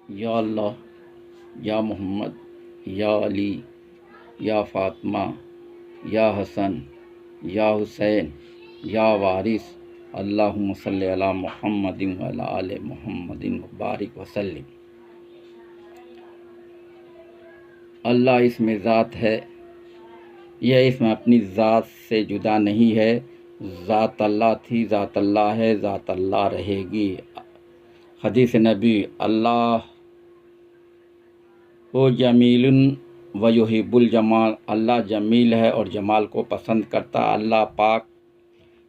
या अल्लाह, या मोहम्मद, या अली, या फ़ातिमा, या हसन, या हुसैन, या वारिस, अल्लाहुम्मा सल्लि अला मुहम्मदिन व अला आलि मुहम्मदिन व बारिक वसल्लिम। अल्लाह इसमें ज़ात है, यह इसमें अपनी ज़ात से जुदा नहीं है। ज़ात अल्लाह थी, ज़ात अल्लाह है, ज़ात अल्लाह रहेगी। हदीस नबी, अल्लाह हो जमीलुन व युहिब्बुल जमाल, अल्लाह जमील है और जमाल को पसंद करता। अल्लाह पाक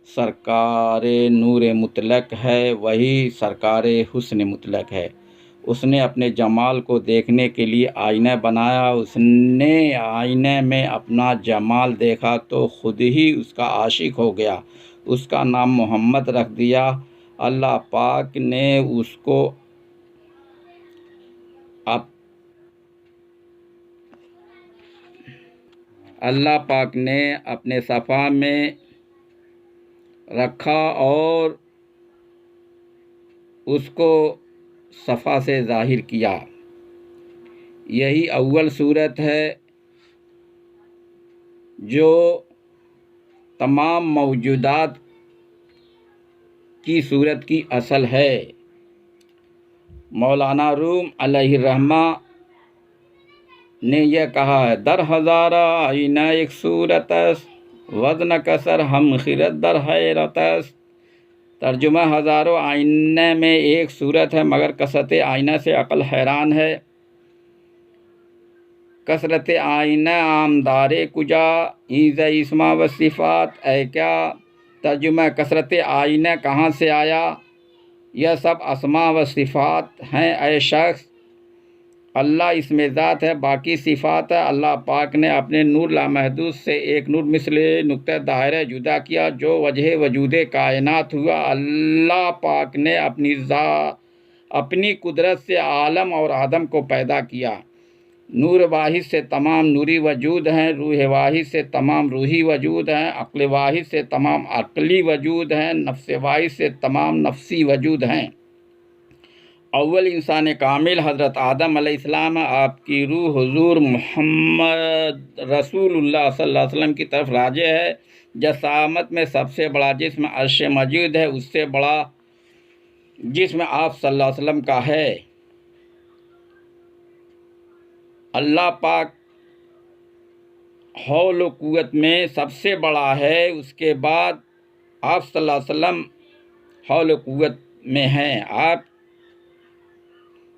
सरकारे नूर मुतलक है, वही सरकारे हुस्न मुतलक है। उसने अपने जमाल को देखने के लिए आईना बनाया। उसने आईने में अपना जमाल देखा तो खुद ही उसका आशिक हो गया। उसका नाम मोहम्मद रख दिया। अल्लाह पाक ने उसको अल्लाह पाक ने अपने सफ़ा में रखा और उसको सफ़ा से ज़ाहिर किया। यही अव्वल सूरत है जो तमाम मौजूदात की सूरत की असल है। मौलाना रूम अलैहिर्रहमा ने यह कहा है, दर हज़ारा आईना एक सूरतस वज़न कसर हम खिरत दर हैरतस। तर्जुमा, हज़ारों आईने में एक सूरत है मगर कसरत आईना से अक़ल हैरान है। कसरत आईना आमदारे कुजा ईज़ इस्मा व सिफ़ात है क्या। तर्जुमा, कसरत आईना कहाँ से आया, यह सब अस्मा व सिफ़ात हैं ऐ शख्स। अल्लाह इसमें ज़ात है, बाकी सिफ़ात है। अल्लाह पाक ने अपने नूर लामहदूद से एक नूर मिस्ल नुक्ता दायरा जुदा किया जो वजह वजूद कायनात हुआ। अल्लाह पाक ने अपनी कुदरत से आलम और आदम को पैदा किया। नूर वाहिद से तमाम नूरी वजूद हैं, रूह वाहिद से तमाम रूही वजूद हैं, अक्ल वाहिद से तमाम अक्ली वजूद हैं, नफ्स वाहिद से तमाम नफ्सी वजूद हैं। अव्वल इंसान कामिल हज़रत आदम अलैहिस्सलाम, आपकी रूह हुज़ूर मोहम्मद रसूलुल्लाह सल्लल्लाहु अलैहि वसल्लम की तरफ राजे है। जसामत में सबसे बड़ा जिस्म अर्श मौजूद है, उससे बड़ा जिस्म आप सल्लल्लाहु अलैहि वसल्लम का है। अल्लाह पाक हौल व कुव्वत में सबसे बड़ा है, उसके बाद आप सल्लल्लाहु अलैहि वसल्लम हौल व कुव्वत में हैं। आप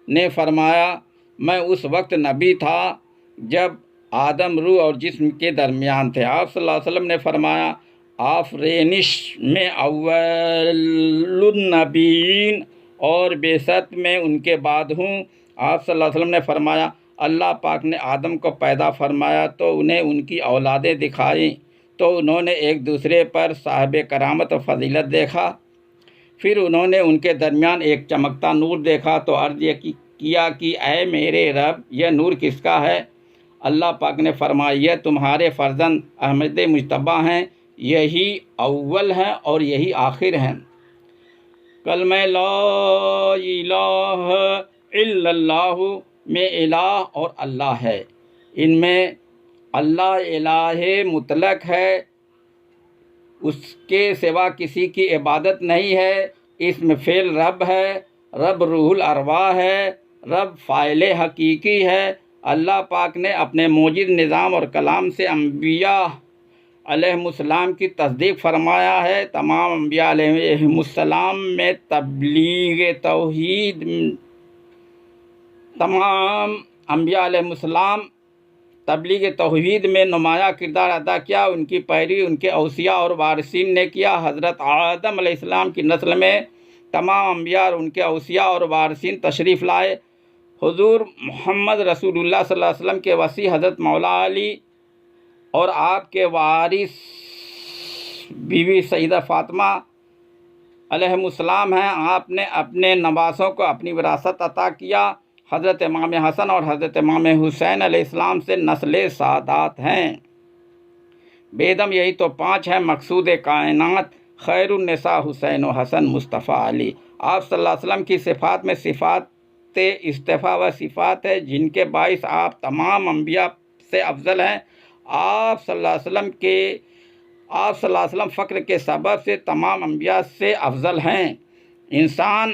ने फरमाया, मैं उस वक्त नबी था जब आदम रूह और जिस्म के दरमियान थे। आप सल्लल्लाहु अलैहि वसल्लम ने फरमाया, आफरीनिश में अव्वलुन नबीन, और बेशक मैं उनके बाद हूँ। आप सल्लल्लाहु अलैहि वसल्लम ने फरमाया, अल्लाह पाक ने आदम को पैदा फरमाया तो उन्हें उनकी औलादें दिखाई तो उन्होंने एक दूसरे पर साहिब करामत और फजीलत देखा। फिर उन्होंने उनके दरमियान एक चमकता नूर देखा तो अर्ज़ ये किया कि ऐ मेरे रब, यह नूर किसका है। अल्लाह पाक ने फरमाया, यह तुम्हारे फ़र्जंद अहमद मुज्तबा हैं, यही अव्वल हैं और यही आखिर हैं। कलमे ला इलाहा इल्लल्लाहु में इलाह और अल्लाह है। इनमें अल्लाह इलाहे मुतलक है, उसके सिवा किसी की इबादत नहीं है। इसमें फ़ेल रब है, रब रूहुल अरवाह है, रब फ़ाइल हकीकी है। अल्लाह पाक ने अपने मौजूद निज़ाम और कलाम से अम्बिया अलैहिमुस्सलाम की तस्दीक फरमाया है। तमाम अम्बिया अलैहिमुस्सलाम में तमाम अम्बिया अलैहिमुस्सलाम तबलीग तौहीद में नुमाया किरदार अदा किया। उनकी पैरवी उनके औसिया और वारिसीन ने किया। हज़रत आदम अलैहिस्सलाम की नस्ल में तमाम अम्बिया और उनके औसिया और वारिसीन तशरीफ़ लाए। हुज़ूर मोहम्मद रसूलुल्लाह सल्लल्लाहु अलैहि वसल्लम के वसी हज़रत मौला अली और आपके वारिस बीवी सईदा फ़ातिमा अलैहिमुस्सलाम हैं। आपने अपने नवासों को अपनी विरासत अता किया। हज़रत इमाम हसन और हज़रत इमाम हुसैन अलैहिस्सलाम से नस्ल सादात हैं। बेदम यही तो पाँच हैं मकसूद कायनात, खैरुन्निसा हुसैन व हसन मुस्तफ़ा अली। आप सल्लल्लाहु अलैहि वसल्लम की सिफ़ात में सिफ़ात इस्तिफ़ा व सिफ़ात है जिनके बाइस आप तमाम अंबिया से अफजल हैं। आप सल्लल्लाहु अलैहि वसल्लम फ़क्र के सबब से तमाम अंबिया से अफजल हैं। इंसान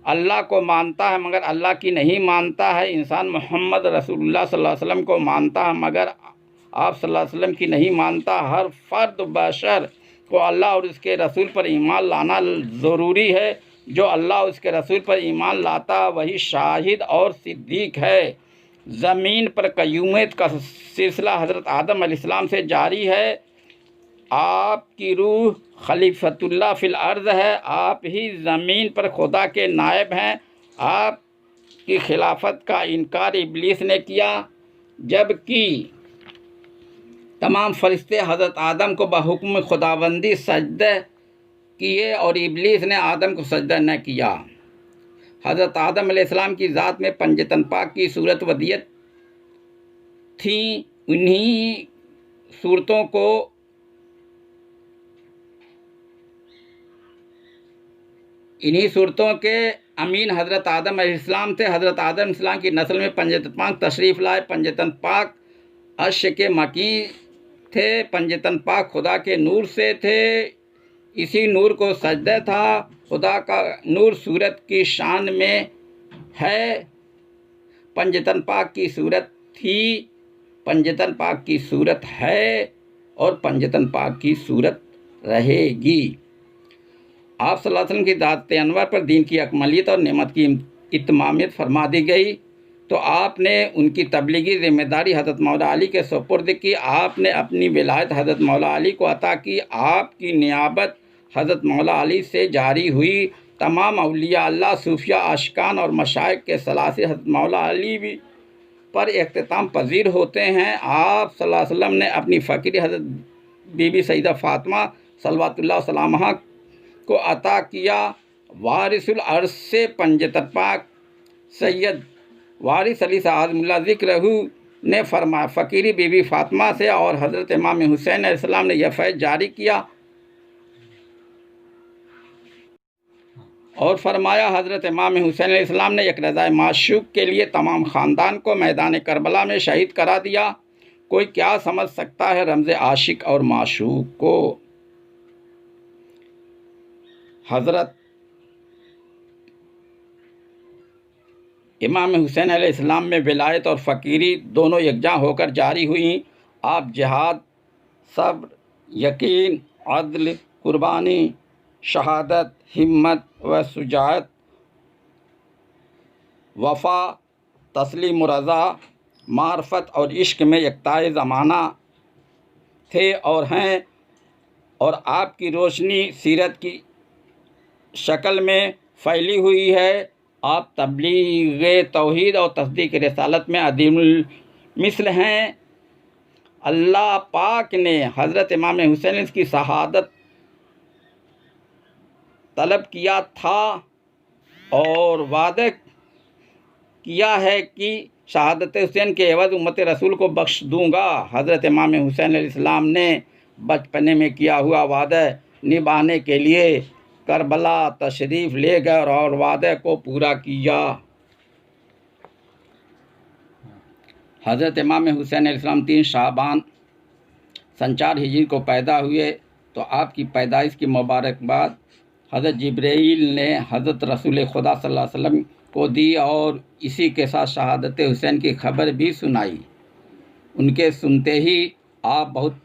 अल्लाह को मानता है मगर अल्लाह की नहीं मानता है। इंसान मोहम्मद रसूलुल्लाह सल्लल्लाहु अलैहि वसल्लम को मानता है मगर आप सल्लल्लाहु अलैहि वसल्लम की नहीं मानता। हर फ़र्द बशर को अल्लाह और उसके रसूल पर ईमान लाना ज़रूरी है। जो अल्लाह और उसके रसूल पर ईमान लाता वही शाहिद और सिद्दीक़ है। ज़मीन पर क़य्यूमियत का सिलसिला हज़रत आदम अलैहिस्सलाम से जारी है। आपकी रूह खलीफतुल्लाह फिल अर्ज़ है। आप ही ज़मीन पर खुदा के नायब हैं। आपकी खिलाफत का इनकार इब्लीस ने किया, जबकि तमाम फरिश्ते हज़रत आदम को बहुक्म खुदाबंदी सजदा किए और इब्लीस ने आदम को सजदा न किया। हज़रत आदम अलैहिस्सलाम की ज़ात में पंजतन पाक की सूरत वदियत थी। उन्हीं सूरतों को इन्हीं सूरतों के अमीन हज़रत आदम अलैहिस्सलाम थे। हज़रत आदम अलैहिस्सलाम की नस्ल में पंजतन पाक तशरीफ़ लाए। पंजतन पाक अर्श के मकी थे। पंजतन पाक खुदा के नूर से थे। इसी नूर को सजदा था। खुदा का नूर सूरत की शान में है। पंजतन पाक की सूरत थी, पंजतन पाक की सूरत है और पंजतन पाक की सूरत रहेगी। आप सल्लल्लाहु अलैहि वसल्लम की दात अनवर पर दीन की अकमलियत और नेमत की इत्मामियत फरमा दी गई तो आपने उनकी तबलीगी ज़िम्मेदारी हज़रत मौला अली के सुपुर्द की। आपने अपनी विलायत हज़रत मौला अली को अता की। आपकी नियाबत हज़रत मौला अली से जारी हुई। तमाम औलिया अल्लाह, सूफिया, आशिकान और मशाइख के सलासिल हज़रत मौला अली भी पर इख्तिताम पजीर होते हैं। आप सल्लल्लाहु अलैहि वसल्लम ने अपनी फ़कीर हज़रत बीबी सईदा फ़ातिमा सल्लल्लाहु अलैहा को अता किया। वारिसुल अर्श से पंजतन पाक सैयद वारिस अली आज़मुल्लाह ज़िक्रहू ने फरमाया फ़कीरी बीबी फ़ातिमा से और हज़रत इमाम हुसैन अलैहिस्सलाम ने यह फैज़ जारी किया और फरमाया हज़रत इमाम हुसैन अलैहिस्सलाम ने एक रज़ाए माशूक़ के लिए तमाम ख़ानदान को मैदान करबला में शहीद करा दिया। कोई क्या समझ सकता है रमज़ आशिक और माशूक़ को। हज़रत इमाम हुसैन अलैहिस्सलाम में विलायत और फ़कीरी दोनों यकजा होकर जारी हुई। आप जिहाद, सब्र, यकीन, अदल, कुर्बानी, शहादत, हिम्मत व शुजाअत, वफ़ा, तस्लीम रज़ा, मार्फत और इश्क में यकताए ज़माना थे और हैं। और आपकी रोशनी सीरत की शक्ल में फैली हुई है। आप तबलीग तौहीद और तस्दीक रिसालत में अदीमुल मिस्ल हैं। अल्लाह पाक ने हज़रत इमाम हुसैन की शहादत तलब किया था और वादा किया है कि शहादत हुसैन के एवज़ उम्मत रसूल को बख्श दूँगा। हज़रत इमाम हुसैन अलैहिस्सलाम ने बचपने में किया हुआ वादा निभाने के लिए करबला तशरीफ़ ले गए और वादे को पूरा किया। हज़रत इमाम हुसैन अलैहिस्सलाम 3 शाबान सन 4 हिजरी को पैदा हुए तो आपकी पैदाइश की मुबारकबाद हज़रत जिब्रील ने हज़रत रसूल खुदा सल्लल्लाहु अलैहि वसल्लम को दी और इसी के साथ शहादत हुसैन की खबर भी सुनाई। उनके सुनते ही आप बहुत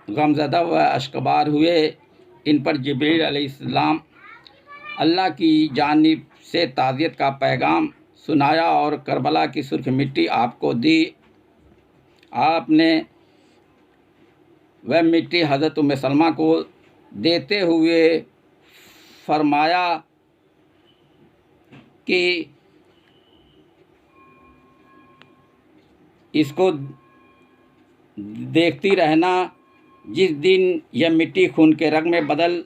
गमज़दा व अश्कबार हुए। इन पर जिब्रील अलैहिस्सलाम अल्लाह की जानिब से ताज़ियत का पैगाम सुनाया और करबला की सुर्ख मिट्टी आपको दी। आपने वह मिट्टी हज़रत उम्मे सलमा को देते हुए फरमाया कि इसको देखती रहना, जिस दिन यह मिट्टी खून के रंग में बदल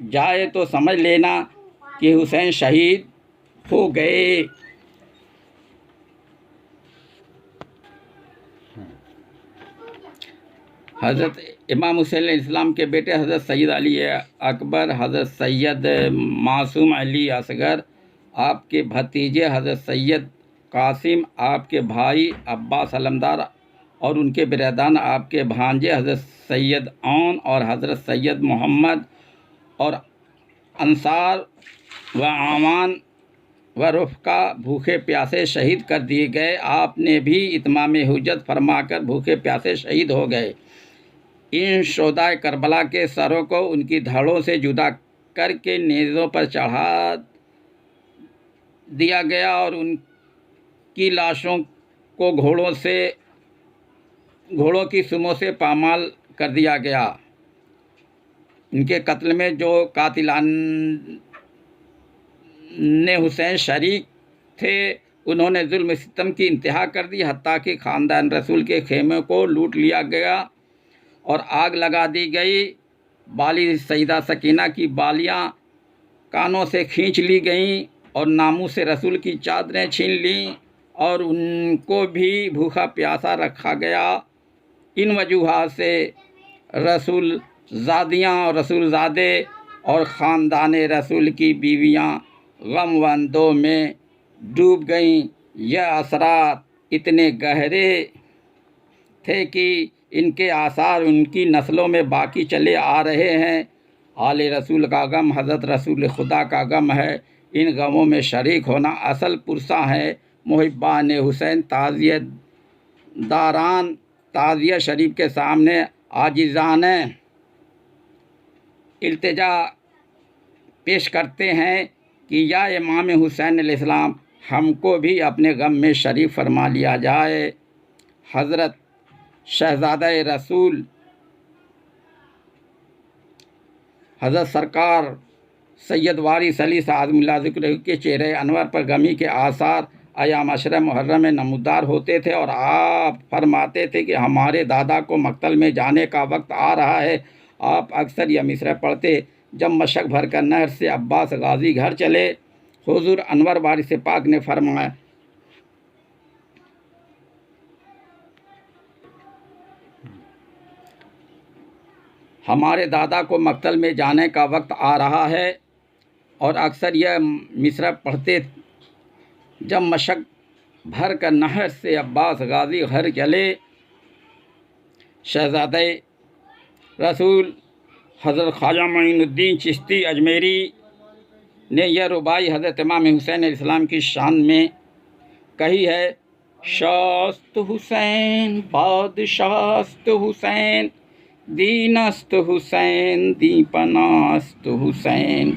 जाए तो समझ लेना कि हुसैन शहीद हो गए। हज़रत इमाम हुसैन अलैहिस्सलाम के बेटे हज़रत सैयद अली अकबर, हज़रत सैयद मासूम अली असगर आपके भतीजे हज़रत सैयद कासिम, आपके भाई अब्बास अलमदार और उनके बिरादरान, आपके भांजे हज़रत सैयद औन और हज़रत सैयद मोहम्मद और अंसार व आवान व रुफ़का भूखे प्यासे शहीद कर दिए गए। आपने भी इत्माम हुज्जत फरमाकर भूखे प्यासे शहीद हो गए। इन शोहदाए करबला के सरों को उनकी धड़ों से जुदा करके नेज़ों पर चढ़ा दिया गया और उनकी लाशों को घोड़ों की सुमों से पामाल कर दिया गया। इनके कत्ल में जो कातिलान ने हुसैन शरीक थे, उन्होंने जुल्म सितम की इंतहा कर दी, हत्ता कि ख़ानदान रसूल के खेमे को लूट लिया गया और आग लगा दी गई। बाली सईदा सकीना की बालियां कानों से खींच ली गईं और नामूस से रसूल की चादरें छीन लीं और उनको भी भूखा प्यासा रखा गया। इन वजूहात से रसूल ज़ादियाँ और रसूलज़ादे और ख़ानदान रसूल की बीवियाँ गम व अंदों में डूब गईं। यह असरात इतने गहरे थे कि इनके आसार उनकी नस्लों में बाकी चले आ रहे हैं। आले रसूल का गम हज़रत रसूल खुदा का गम है। इन गमों में शरीक होना असल पुरसा है। मुहिब्बान हुसैन ताज़ियदारान ताज़िया शरीफ के सामने आजिज़ाना इल्तिजा पेश करते हैं कि या इमाम हुसैन अलैहिस्सलाम, हमको भी अपने गम में शरीक फरमा लिया जाए। हज़रत शहज़ादा रसूल हज़रत सरकार सैयद वारिस अली सादमुल्लाह ज़िक्र के चेहरे अनवर पर गमी के आसार अयाम अशर मुहर्रम में नमूदार होते थे और आप फरमाते थे कि हमारे दादा को मक्तल में जाने का वक्त आ रहा है। आप अक्सर यह मिसरा पढ़ते, जब मशक भर कर नहर से अब्बास गाजी घर चले, हुज़ूर अनवर वारिस पाक ने फरमाया, हमारे दादा को मक्तल में जाने का वक्त आ रहा है। और अक्सर यह मिसरा पढ़ते, जब मशक भर कर नहर से अब्बास गाजी घर चले। शहज़ादे रसूल हज़रत ख्वाजा मोइनुद्दीन चिश्ती अजमेरी ने यह रुबाई हज़रत इमाम हुसैन अलैहिस्सलाम की शान में कही है। शास्त हुसैन बादशाहस्त हुसैन, दीनस्त हुसैन दीपनास्त हुसैन,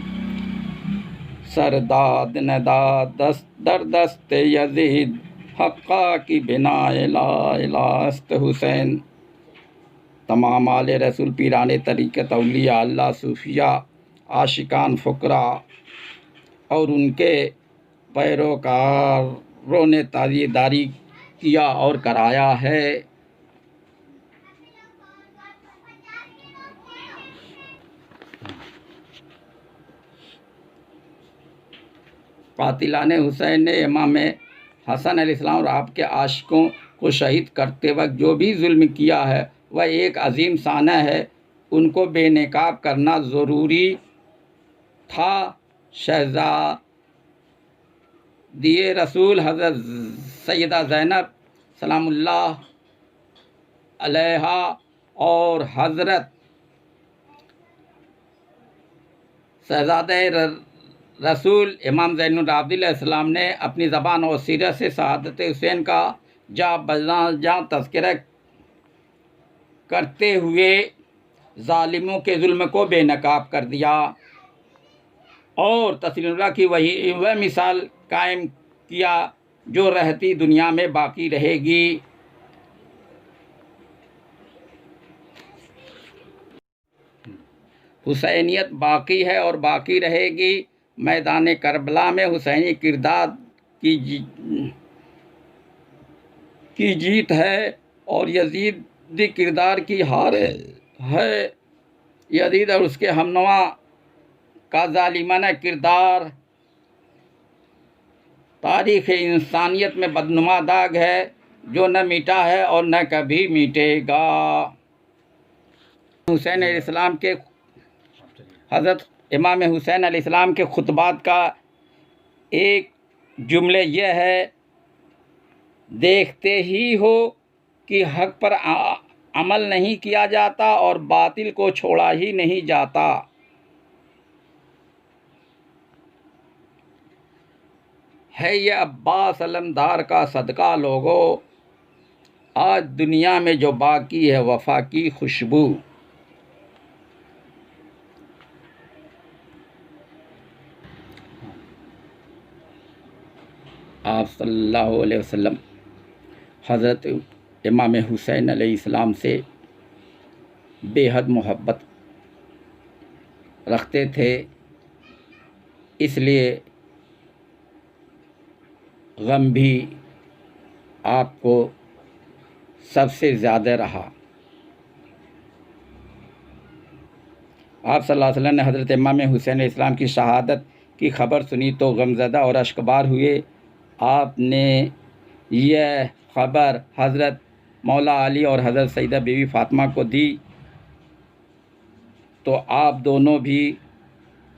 सरदाद नदाद दस्त दर दस्त यजीद, हक्का की बिना इलास्त हुसैन। तमाम आले रसूल, पीराने तरीक़त, औलिया अल्लाह, सूफिया, आशिकान, फ़ुक़रा और उनके पैरोकारों ने ताज़ियेदारी किया और कराया है। कातिलाने हुसैन ने इमाम हसन अलैहिस्सलाम और आपके आशिकों को शहीद करते वक्त जो भी जुल्म किया है वह एक अजीम साना है। उनको बेनकाब करना ज़रूरी था। शहज़ादी रसूल हज़रत सैयदा ज़ैनब सलामुल्लाह अलैहा और हज़रत शहज़ादे रसूल इमाम ज़ैनुल आबिदीन अलैहिस्सलाम ने अपनी ज़बान और सीरत से शहादत हुसैन का जा तज़किरा करते हुए ज़ालिमों के जुल्म को बेनकाब कर दिया और तस्लीमुल्लाह की वह मिसाल कायम किया जो रहती दुनिया में बाकी रहेगी। हुसैनियत बाकी है और बाकी रहेगी। मैदान करबला में हुसैनी किरदार की जीत है और यजीदी किरदार की हार है। यजीद और उसके हमनवा का ज़ालिमाना किरदार तारीख़ इंसानियत में बदनुमा दाग है जो न मिटा है और न कभी मिटेगा। हुसैन अलैहिस्सलाम के हज़रत इमाम हुसैन अलैहिस्सलाम के खुतबात का एक जुमले यह है, देखते ही हो कि हक पर अमल नहीं किया जाता और बातिल को छोड़ा ही नहीं जाता। है ये अब्बास अलमदार का सदका लोगों, आज दुनिया में जो बाकी है वफा की खुशबू। आप सल्लल्लाहु अलैहि वसल्लम हज़रत इमाम हुसैन अलैहिस्सलाम से बेहद मोहब्बत रखते थे, इसलिए गम भी आपको सबसे ज़्यादा रहा। आप सल्लल्लाहु अलैहि वसल्लम ने हज़रत इमाम हुसैन अलैहिस्सलाम की शहादत की खबर सुनी तो गमज़दा और अश्कबार हुए। आपने यह खबर हज़रत मौला अली और हज़रत सईदा बीवी फ़ातिमा को दी तो आप दोनों भी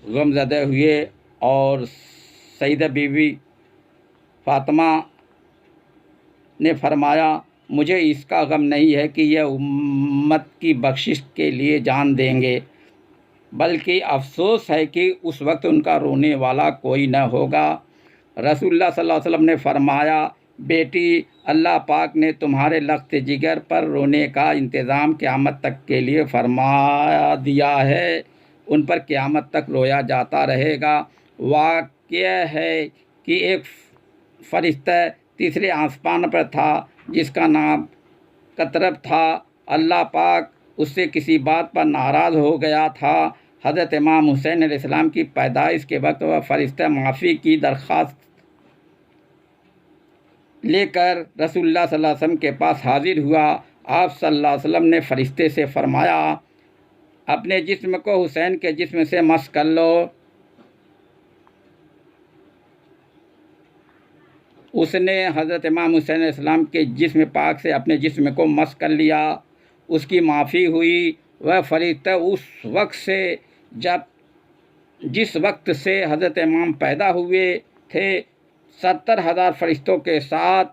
गमज़दा हुए और सईदा बीवी फ़ातिमा ने फरमाया, मुझे इसका गम नहीं है कि यह उम्मत की बख्शिश के लिए जान देंगे, बल्कि अफसोस है कि उस वक्त उनका रोने वाला कोई न होगा। रसूलुल्लाह सल्लल्लाहु अलैहि वसल्लम ने फरमाया, बेटी, अल्लाह पाक ने तुम्हारे लख्त जिगर पर रोने का इंतज़ाम क़यामत तक के लिए फरमा दिया है, उन पर क़यामत तक रोया जाता रहेगा। वाक़या है कि एक फ़रिश्ता तीसरे आसमान पर था जिसका नाम कतरब था। अल्लाह पाक उससे किसी बात पर नाराज़ हो गया था। हज़रत इमाम हुसैन अलैहिस्सलाम की पैदाइश के वक्त वह फ़रिश्ता माफ़ी की दरख्वास्त लेकर रसूलुल्लाह सल्लल्लाहु अलैहि वसल्लम के पास हाजिर हुआ। आप सल्लल्लाहु अलैहि वसल्लम ने फ़रिश्ते से फरमाया, अपने जिस्म को हुसैन के जिस्म से मस कर लो। उसने हज़रत इमाम हुसैन अलैहिस्सलाम के जिस्म पाक से अपने जिस्म को मस कर लिया। उसकी माफ़ी हुई। वह फ़रिश्ता उस वक्त से जिस वक्त से हज़रत इमाम पैदा हुए थे 70,000 फ़रिश्तों के साथ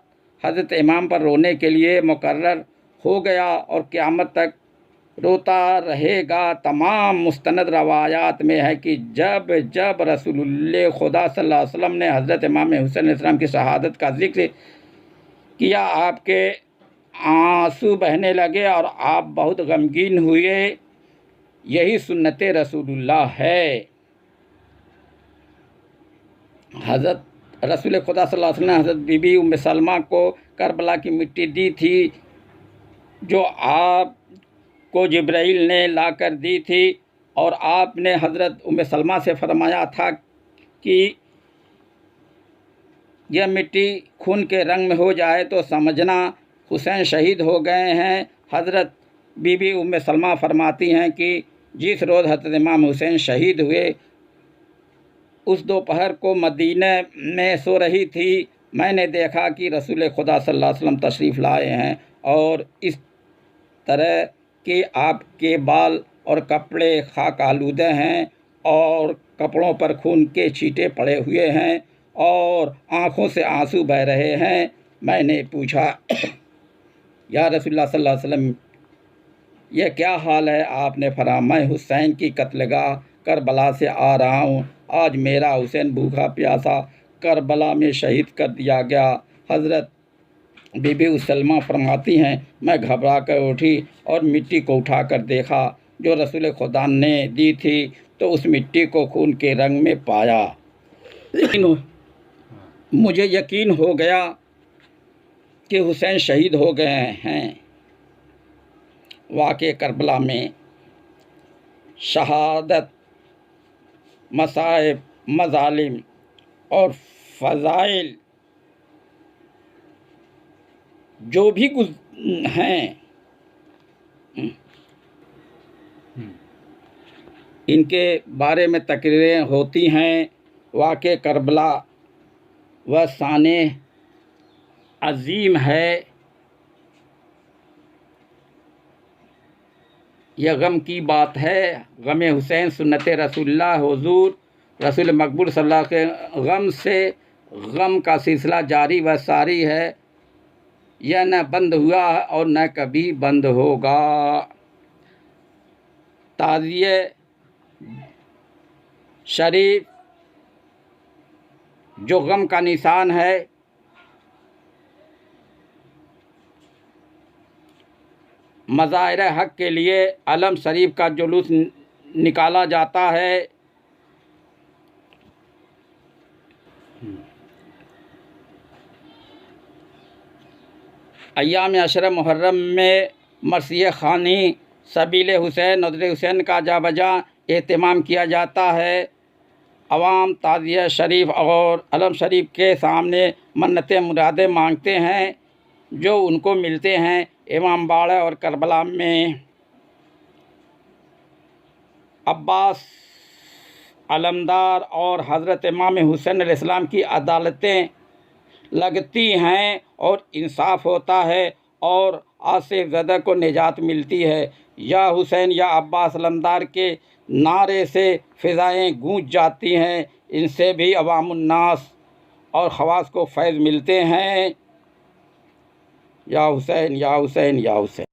हज़रत इमाम पर रोने के लिए मुकर्रर हो गया और क़यामत तक रोता रहेगा। तमाम मुस्तनद रवायात में है कि जब जब रसूलुल्लाह खुदा सल्लल्लाहु अलैहि वसल्लम ने हज़रत इमाम हुसैन अलैहिस्सलाम की शहादत का ज़िक्र किया, आपके आंसू बहने लगे और आप बहुत गमगीन हुए। यही सुन्नत रसूलुल्लाह है। हज़रत रसूल खुदा सल्लल्लाहु अलैहि वसल्लम ने हज़रत बीबी उम्मे सलमा को करबला की मिट्टी दी थी, जो आपको जिब्राइल ने लाकर दी थी, और आपने हज़रत उम्मे सलमा से फरमाया था कि यह मिट्टी खून के रंग में हो जाए तो समझना हुसैन शहीद हो गए हैं। हज़रत बीबी उम्मे सलमा फरमाती हैं कि जिस रोज़ हज़रत इमाम हुसैन शहीद हुए उस दोपहर को मदीने में सो रही थी, मैंने देखा कि रसूल खुदा सल्लल्लाहु अलैहि वसल्लम तशरीफ़ लाए हैं और इस तरह के आपके बाल और कपड़े खाक आलूदे हैं और कपड़ों पर खून के छींटे पड़े हुए हैं और आँखों से आंसू बह रहे हैं। मैंने पूछा, या रसूलुल्लाह सल्लल्लाहु अलैहि वसल्लम, यह क्या हाल है? आपने फरमाया, मैं हुसैन की कत्लगाह करबला से आ रहा हूँ। आज मेरा हुसैन भूखा प्यासा करबला में शहीद कर दिया गया। हज़रत बीबी सलमा फरमाती हैं, मैं घबरा कर उठी और मिट्टी को उठा कर देखा जो रसूल खुदा ने दी थी, तो उस मिट्टी को खून के रंग में पाया। मुझे यकीन हो गया कि हुसैन शहीद हो गए हैं। वाक़े करबला में शहादत, मसाइब, मज़ालिम और फ़ज़ाइल जो भी कुछ हैं, इनके बारे में तकरीरें होती हैं। वाक़े करबला वह शान अज़ीम है। यह गम की बात है। गम हुसैन सुन्नत रसूलुल्लाह हुज़ूर रसूल मकबूल सल्लल्लाहु अलैहि वसल्लम के गम से गम का सिलसिला जारी व सारी है। यह न बंद हुआ है और न कभी बंद होगा। ताज़िए शरीफ जो गम का निशान है, मज़ाहिर हक़ के लिए अलम शरीफ का जुलूस निकाला जाता है। अय्याम अशर मुहर्रम में मरसिए ख़ानी, सबील हुसैन, नज़र हुसैन का जाबजा एहतमाम किया जाता है। अवाम ताज़िया शरीफ और अलम शरीफ के सामने मन्नतें मुरादें मांगते हैं जो उनको मिलते हैं। इमामबाड़ा और करबला में अब्बास अलमदार और हज़रत इमाम हुसैन अलैहिस्सलाम की अदालतें लगती हैं और इंसाफ होता है और आसिफ ज़दा को निजात मिलती है। या हुसैन या अब्बास अलमदार के नारे से फ़िज़ाएँ गूंज जाती हैं। इनसे भी अवामुन्नास और ख़वास को फैज़ मिलते हैं। या हुसैन या हुसैन या हुसैन।